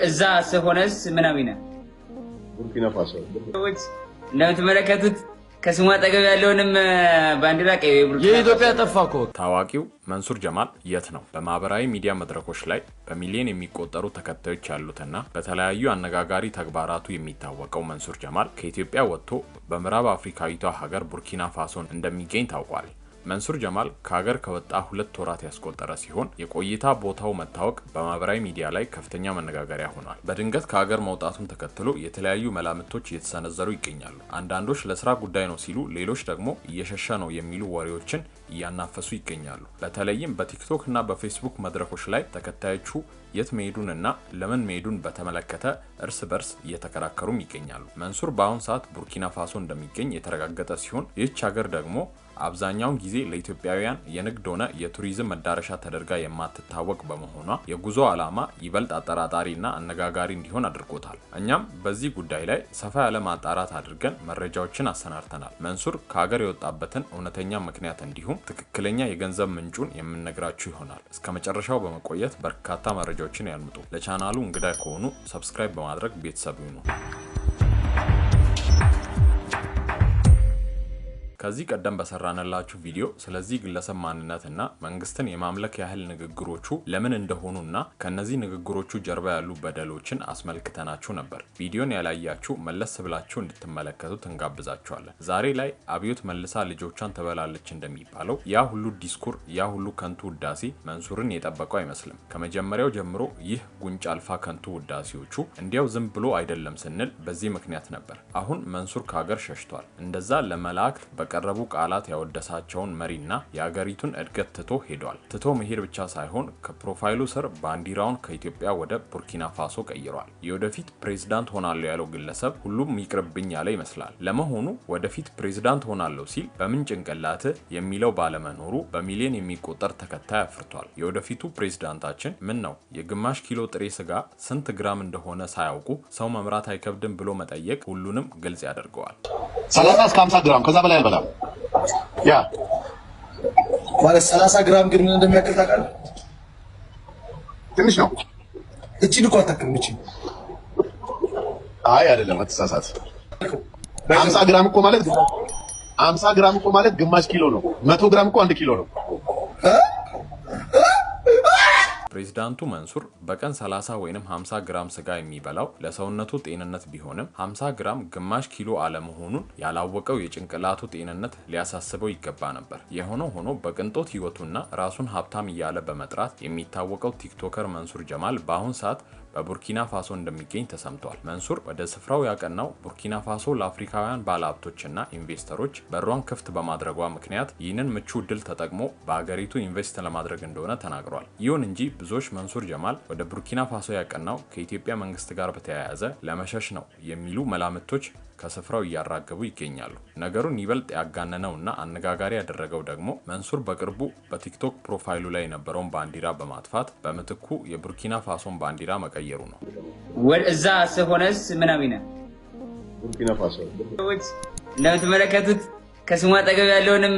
እዛ ሰሆነስ ምናዊና ቡርኪና ፋሶ እንደምትመለከቱት ከስሙ አጠገብ ያለውንም ባንዲራ ቀይ የኢትዮጵያ ጠፋኮ ታዋቂው መንሱር ጀማል የት ነው? በማህበራዊ ሚዲያ መድረኮች ላይ በሚሊዮን የሚቆጠሩ ተከታዮች ያሉትና በተለያዩ አነጋጋሪ ተግባራቱ የሚታወቀው መንሱር ጀማል ከኢትዮጵያ ወጥቶ በምዕራብ አፍሪካዊቷ ሀገር ቡርኪና ፋሶን እንደሚገኝ ታውቋል። መንሱር ጀማል ከሀገር ከወጣ 2 ወራት ያስቆጠረ ሲሆን የቆይታ ቦታው መታወቅ በማህበራዊ ሚዲያ ላይ ከፍተኛ መነጋገሪያ ሆኗል። በድንገት ከሀገር መውጣቱን ተከትሎ የተለያዩ መላምቶች እየተሰነዘሩ ይገኛሉ። አንዳንዶች ለስራ ጉዳይ ነው ሲሉ፣ ሌሎች ደግሞ እየሸሸ ነው የሚሉ ወሬዎችን እያናፈሱ ይገኛሉ። በተለይም በቲክቶክ እና በፌስቡክ መድረኮች ላይ ተከታዮቹ የት መሄዱን እና ለምን መሄዱን በተመለከተ እርስ በርስ እየተከራከሩም ይገኛሉ። መንሱር በአሁን ሰዓት ቡርኪና ፋሶ እንደሚገኝ የተረጋገጠ ሲሆን ይህች ሀገር ደግሞ አብዛኛውን ጊዜ ለኢትዮጵያውያን የንግድ ሆነ የቱሪዝም መዳረሻ ተደርጋ የማትታወቅ በመሆኗ የጉዞ ዓላማ ይበልጥ አጠራጣሪና አነጋጋሪ እንዲሆን አድርጎታል። እኛም በዚህ ጉዳይ ላይ ሰፋ ያለ ማጣራት አድርገን መረጃዎችን አሰናድተናል። መንሱር ከሀገር የወጣበትን እውነተኛ ምክንያት እንዲሁም ትክክለኛ የገንዘብ ምንጩን የምንነግራችሁ ይሆናል። እስከ መጨረሻው በመቆየት በርካታ መረጃዎችን ያድምጡ። ለቻናሉ እንግዳ ከሆኑ ሰብስክራይብ በማድረግ ቤተሰብ ይሁኑ። ከዚህ ቀደም በሰራነላችሁ ቪዲዮ ስለዚህ ግለሰብ ማንነትና መንግስትን የማምለክ ያህል ንግግሮቹ ለምን እንደሆኑና ከነዚህ ንግግሮቹ ጀርባ ያሉ በደሎችን አስመልክተናችሁ ነበር። ቪዲዮን ያላያችሁ መለስ ብላችሁ እንድትመለከቱት እንጋብዛችኋለን። ዛሬ ላይ አብዮት መልሳ ልጆቿን ትበላለች እንደሚባለው ያ ሁሉ ዲስኩር፣ ያ ሁሉ ከንቱ ውዳሴ መንሱርን የጠበቀው አይመስልም። ከመጀመሪያው ጀምሮ ይህ ጉንጭ አልፋ ከንቱ ውዳሴዎቹ እንዲያው ዝም ብሎ አይደለም ስንል በዚህ ምክንያት ነበር። አሁን መንሱር ከሀገር ሸሽቷል። እንደዛ ለመላእክት ቀረቡ ቃላት ያወደሳቸውን መሪና የአገሪቱን እድገት ትቶ ሄዷል። ትቶ መሄድ ብቻ ሳይሆን ከፕሮፋይሉ ስር ባንዲራውን ከኢትዮጵያ ወደ ቡርኪና ፋሶ ቀይሯል። የወደፊት ፕሬዝዳንት ሆናለሁ ያለው ግለሰብ ሁሉም ይቅርብኝ ያለ ይመስላል። ለመሆኑ ወደፊት ፕሬዝዳንት ሆናለሁ ሲል በምን ጭንቅላት የሚለው ባለመኖሩ በሚሊዮን የሚቆጠር ተከታይ አፍርቷል። የወደፊቱ ፕሬዝዳንታችን ምን ነው የግማሽ ኪሎ ጥሬ ስጋ ስንት ግራም እንደሆነ ሳያውቁ ሰው መምራት አይከብድም ብሎ መጠየቅ ሁሉንም ግልጽ ያደርገዋል። 30 እስከ 50 ግራም ከዛ በላይ አልበላም። ያ ማለት 30 ግራም ግን ምን እንደሚያክል ታውቃለህ? ትንሽ ነው። እቺ ልቆ አታክም እቺ። አይ አይደለም፣ አትሳሳት። 50 ግራም እኮ ማለት 50 ግራም እኮ ማለት ግማሽ ኪሎ ነው። 100 ግራም እኮ 1 ኪሎ ነው። ፕሬዝዳንቱ መንሱር በቀን 30 ወይንም 50 ግራም ስጋ የሚበላው ለሰውነቱ ጤንነት ቢሆንም 50 ግራም ግማሽ ኪሎ አለመሆኑን ያላወቀው የጭንቅላቱ ጤንነት ሊያሳስበው ይገባ ነበር። የሆነው ሆኖ በቅንጦት ህይወቱና ራሱን ሀብታም እያለ በመጥራት የሚታወቀው ቲክቶከር መንሱር ጀማል በአሁን ሰዓት በቡርኪና ፋሶ እንደሚገኝ ተሰምቷል። መንሱር ወደ ስፍራው ያቀናው ቡርኪና ፋሶ ለአፍሪካውያን ባለሀብቶችና ኢንቨስተሮች በሯን ክፍት በማድረጓ ምክንያት ይህንን ምቹ ዕድል ተጠቅሞ በአገሪቱ ኢንቨስት ለማድረግ እንደሆነ ተናግሯል። ይሁን እንጂ ብዙዎች መንሱር ጀማል ወደ ቡርኪና ፋሶ ያቀናው ከኢትዮጵያ መንግስት ጋር በተያያዘ ለመሸሽ ነው የሚሉ መላምቶች ከስፍራው እያራገቡ ይገኛሉ። ነገሩን ይበልጥ ያጋነነውና አነጋጋሪ ያደረገው ደግሞ መንሱር በቅርቡ በቲክቶክ ፕሮፋይሉ ላይ የነበረውን ባንዲራ በማጥፋት በምትኩ የቡርኪና ፋሶን ባንዲራ መቀየሩ ነው። እዛ ሰሆነስ ምናዊና ቡርኪና ፋሶ እንደምትመለከቱት ከስሙ አጠገብ ያለውንም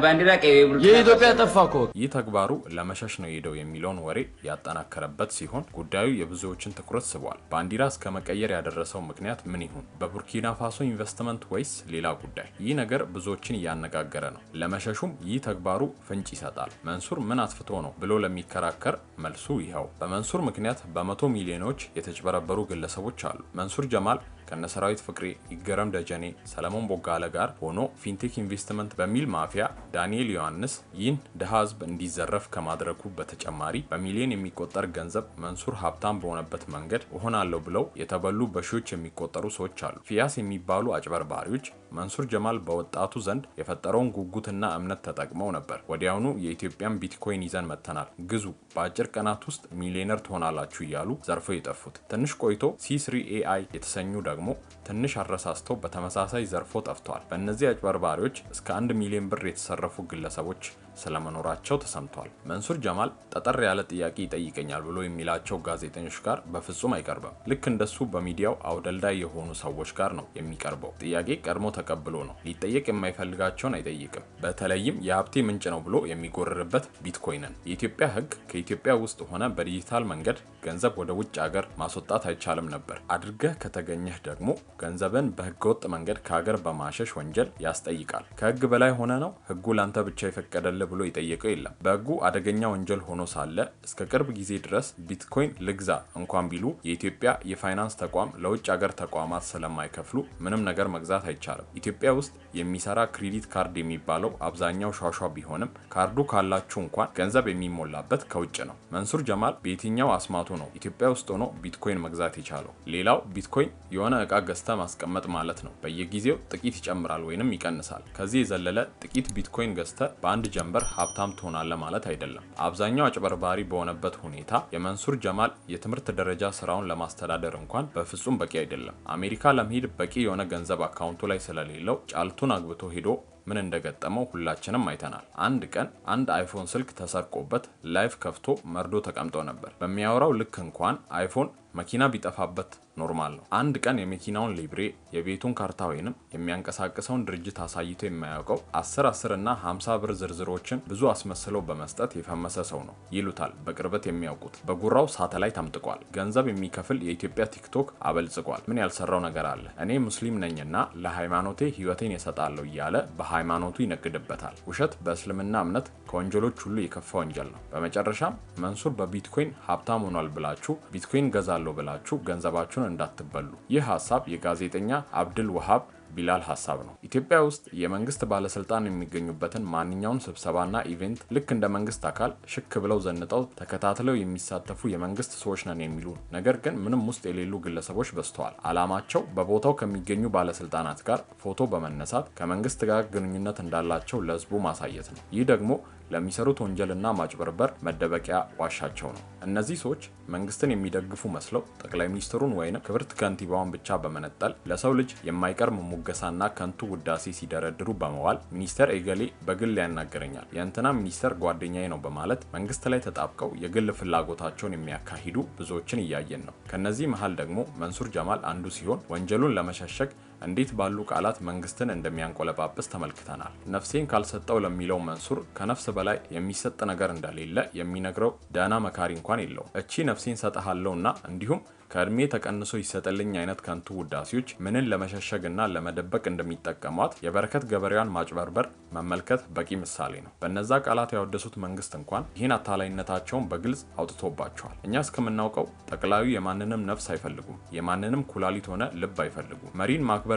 ባንዲራ ቀይ የኢትዮጵያ ጠፋኮ ይህ ተግባሩ ለመሸሽ ነው ሄደው የሚለውን ወሬ ያጠናከረበት ሲሆን ጉዳዩ የብዙዎችን ትኩረት ስቧል። ባንዲራ እስከ መቀየር ያደረሰው ምክንያት ምን ይሁን? በቡርኪና ፋሶ ኢንቨስትመንት ወይስ ሌላ ጉዳይ? ይህ ነገር ብዙዎችን እያነጋገረ ነው። ለመሸሹም ይህ ተግባሩ ፍንጭ ይሰጣል። መንሱር ምን አጥፍቶ ነው ብሎ ለሚከራከር መልሱ ይኸው። በመንሱር ምክንያት በመቶ ሚሊዮኖች የተጭበረበሩ ግለሰቦች አሉ። መንሱር ጀማል ከነሰራዊት ፍቅሬ፣ ይገረም ደጀኔ፣ ሰለሞን ቦጋለ ጋር ሆኖ ፊንቴክ ኢንቨስትመንት በሚል ማፊያ ዳንኤል ዮሐንስ ይህን ድሃ ህዝብ እንዲዘረፍ ከማድረጉ በተጨማሪ በሚሊዮን የሚቆጠር ገንዘብ መንሱር ሀብታም በሆነበት መንገድ እሆናለሁ ብለው የተበሉ በሺዎች የሚቆጠሩ ሰዎች አሉ። ፊያስ የሚባሉ አጭበርባሪዎች መንሱር ጀማል በወጣቱ ዘንድ የፈጠረውን ጉጉትና እምነት ተጠቅመው ነበር ወዲያውኑ የኢትዮጵያን ቢትኮይን ይዘን መጥተናል፣ ግዙ፣ በአጭር ቀናት ውስጥ ሚሊዮነር ትሆናላችሁ እያሉ ዘርፈው የጠፉት። ትንሽ ቆይቶ C3AI የተሰኙ ደግሞ ትንሽ አረሳስተው በተመሳሳይ ዘርፎ ጠፍተዋል። በእነዚህ አጭበርባሪዎች እስከ 1 ሚሊዮን ብር የተሰረፉ ግለሰቦች ስለመኖራቸው ተሰምቷል። መንሱር ጀማል ጠጠር ያለ ጥያቄ ይጠይቀኛል ብሎ የሚላቸው ጋዜጠኞች ጋር በፍጹም አይቀርብም። ልክ እንደሱ በሚዲያው አውደልዳይ የሆኑ ሰዎች ጋር ነው የሚቀርበው። ጥያቄ ቀድሞ ተቀብሎ ነው። ሊጠየቅ የማይፈልጋቸውን አይጠይቅም። በተለይም የሀብቴ ምንጭ ነው ብሎ የሚጎርርበት ቢትኮይንን። የኢትዮጵያ ሕግ ከኢትዮጵያ ውስጥ ሆነ በዲጂታል መንገድ ገንዘብ ወደ ውጭ ሀገር ማስወጣት አይቻልም ነበር። አድርገህ ከተገኘህ ደግሞ ገንዘብን በህገወጥ መንገድ ከሀገር በማሸሽ ወንጀል ያስጠይቃል። ከህግ በላይ ሆነ ነው ህጉ ላንተ ብቻ ይፈቀደልህ ብሎ የጠየቀው የለም። በህጉ አደገኛ ወንጀል ሆኖ ሳለ እስከ ቅርብ ጊዜ ድረስ ቢትኮይን ልግዛ እንኳን ቢሉ የኢትዮጵያ የፋይናንስ ተቋም ለውጭ ሀገር ተቋማት ስለማይከፍሉ ምንም ነገር መግዛት አይቻልም። ኢትዮጵያ ውስጥ የሚሰራ ክሬዲት ካርድ የሚባለው አብዛኛው ሿሿ ቢሆንም ካርዱ ካላችሁ እንኳን ገንዘብ የሚሞላበት ከውጭ ነው። መንሱር ጀማል በየትኛው አስማቱ ነው ኢትዮጵያ ውስጥ ሆኖ ቢትኮይን መግዛት የቻለው? ሌላው ቢትኮይን የሆነ እቃ ገዝተ ማስቀመጥ ማለት ነው። በየጊዜው ጥቂት ይጨምራል ወይንም ይቀንሳል። ከዚህ የዘለለ ጥቂት ቢትኮይን ገዝተ በአንድ ጀንበር ሀብታም ትሆናለህ ማለት አይደለም። አብዛኛው አጭበርባሪ በሆነበት ሁኔታ የመንሱር ጀማል የትምህርት ደረጃ ስራውን ለማስተዳደር እንኳን በፍጹም በቂ አይደለም። አሜሪካ ለመሄድ በቂ የሆነ ገንዘብ አካውንቱ ላይ ስለሌለው ጫልቱን አግብቶ ሄዶ ምን እንደገጠመው ሁላችንም አይተናል። አንድ ቀን አንድ አይፎን ስልክ ተሰርቆበት ላይቭ ከፍቶ መርዶ ተቀምጦ ነበር። በሚያወራው ልክ እንኳን አይፎን መኪና ቢጠፋበት ኖርማል ነው። አንድ ቀን የመኪናውን ሊብሬ፣ የቤቱን ካርታ ወይንም የሚያንቀሳቅሰውን ድርጅት አሳይቶ የማያውቀው 10 እና 50 ብር ዝርዝሮችን ብዙ አስመስለው በመስጠት የፈመሰ ሰው ነው ይሉታል በቅርበት የሚያውቁት። በጉራው ሳተላይት አምጥቋል። ገንዘብ የሚከፍል የኢትዮጵያ ቲክቶክ አበልጽጓል። ምን ያልሰራው ነገር አለ? እኔ ሙስሊም ነኝና ለሃይማኖቴ ህይወቴን እሰጣለሁ እያለ በሃይማኖቱ ይነግድበታል። ውሸት በእስልምና እምነት ከወንጀሎች ሁሉ የከፋ ወንጀል ነው። በመጨረሻም መንሱር በቢትኮይን ሀብታም ሆኗል ብላችሁ ቢትኮይን ገዛለሁ ብላችሁ ገንዘባችሁን እንዳትበሉ። ይህ ሀሳብ የጋዜጠኛ አብድል ወሃብ ቢላል ሀሳብ ነው። ኢትዮጵያ ውስጥ የመንግስት ባለስልጣን የሚገኙበትን ማንኛውን ስብሰባና ኢቨንት ልክ እንደ መንግስት አካል ሽክ ብለው ዘንጠው ተከታትለው የሚሳተፉ የመንግስት ሰዎች ነን የሚሉ ነገር ግን ምንም ውስጥ የሌሉ ግለሰቦች በዝተዋል። አላማቸው በቦታው ከሚገኙ ባለስልጣናት ጋር ፎቶ በመነሳት ከመንግስት ጋር ግንኙነት እንዳላቸው ለህዝቡ ማሳየት ነው። ይህ ደግሞ ለሚሰሩት ወንጀልና ማጭበርበር መደበቂያ ዋሻቸው ነው። እነዚህ ሰዎች መንግስትን የሚደግፉ መስለው ጠቅላይ ሚኒስትሩን ወይንም ክብርት ከንቲባዋን ብቻ በመነጠል ለሰው ልጅ የማይቀርም ሙገሳና ከንቱ ውዳሴ ሲደረድሩ በመዋል ሚኒስተር ኤገሌ በግል ያናገረኛል፣ የእንትና ሚኒስተር ጓደኛዬ ነው በማለት መንግስት ላይ ተጣብቀው የግል ፍላጎታቸውን የሚያካሂዱ ብዙዎችን እያየን ነው። ከነዚህ መሃል ደግሞ መንሱር ጀማል አንዱ ሲሆን ወንጀሉን ለመሸሸግ እንዴት ባሉ ቃላት መንግስትን እንደሚያንቆለጳጵስ ተመልክተናል። ነፍሴን ካልሰጠው ለሚለው መንሱር ከነፍስ በላይ የሚሰጥ ነገር እንደሌለ የሚነግረው ዳና መካሪ እንኳን የለው። እቺ ነፍሴን ሰጠሃለውና እንዲሁም ከእድሜ ተቀንሶ ይሰጥልኝ አይነት ከንቱ ውዳሴዎች ምንን ለመሸሸግና ለመደበቅ እንደሚጠቀሟት የበረከት ገበሬዋን ማጭበርበር መመልከት በቂ ምሳሌ ነው። በነዛ ቃላት ያወደሱት መንግስት እንኳን ይህን አታላይነታቸውን በግልጽ አውጥቶባቸዋል። እኛ እስከምናውቀው ጠቅላዩ የማንንም ነፍስ አይፈልጉም፣ የማንንም ኩላሊት ሆነ ልብ አይፈልጉም። መሪን ማክበርና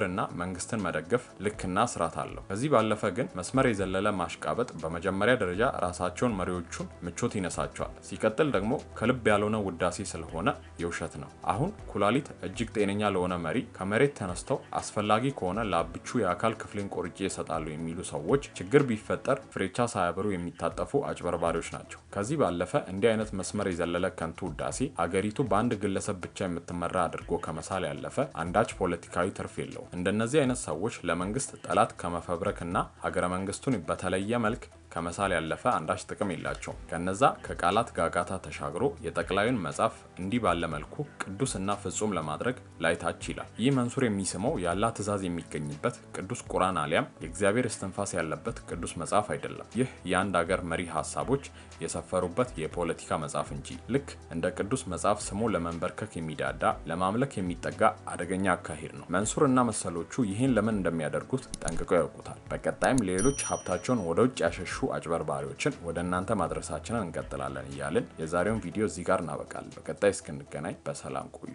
መንግስትን መደገፍ ልክና ስርዓት አለው። ከዚህ ባለፈ ግን መስመር የዘለለ ማሽቃበጥ በመጀመሪያ ደረጃ ራሳቸውን መሪዎቹን ምቾት ይነሳቸዋል። ሲቀጥል ደግሞ ከልብ ያልሆነ ውዳሴ ስለሆነ የውሸት ነው። አሁን ኩላሊት እጅግ ጤነኛ ለሆነ መሪ ከመሬት ተነስተው አስፈላጊ ከሆነ ለአብቹ የአካል ክፍልን ቆርጬ ይሰጣሉ የሚሉ ሰዎች ችግር ቢፈጠር ፍሬቻ ሳያበሩ የሚታጠፉ አጭበርባሪዎች ናቸው። ከዚህ ባለፈ እንዲህ አይነት መስመር የዘለለ ከንቱ ውዳሴ አገሪቱ በአንድ ግለሰብ ብቻ የምትመራ አድርጎ ከመሳል ያለፈ አንዳች ፖለቲካዊ ትርፍ የለውም። እንደነዚህ አይነት ሰዎች ለመንግስት ጠላት ከመፈብረክና ሀገረ መንግስቱን በተለየ መልክ ከመሳል ያለፈ አንዳች ጥቅም የላቸውም። ከነዛ ከቃላት ጋጋታ ተሻግሮ የጠቅላዩን መጽሐፍ እንዲህ ባለ መልኩ ቅዱስና ፍጹም ለማድረግ ላይታች ይላል። ይህ መንሱር የሚስመው የአላህ ትእዛዝ የሚገኝበት ቅዱስ ቁርአን አሊያም የእግዚአብሔር እስትንፋስ ያለበት ቅዱስ መጽሐፍ አይደለም። ይህ የአንድ ሀገር መሪ ሀሳቦች የሰፈሩበት የፖለቲካ መጽሐፍ እንጂ ልክ እንደ ቅዱስ መጽሐፍ ስሙ ለመንበርከክ የሚዳዳ ለማምለክ የሚጠጋ አደገኛ አካሄድ ነው። መንሱር እና መሰሎቹ ይህን ለምን እንደሚያደርጉት ጠንቅቀው ያውቁታል። በቀጣይም ሌሎች ሀብታቸውን ወደ ውጭ ያሸሹ አጭበርባሪዎችን ወደ እናንተ ማድረሳችንን እንቀጥላለን እያልን የዛሬውን ቪዲዮ እዚህ ጋር እናበቃለን። በቀጣይ እስክንገናኝ በሰላም ቆዩ።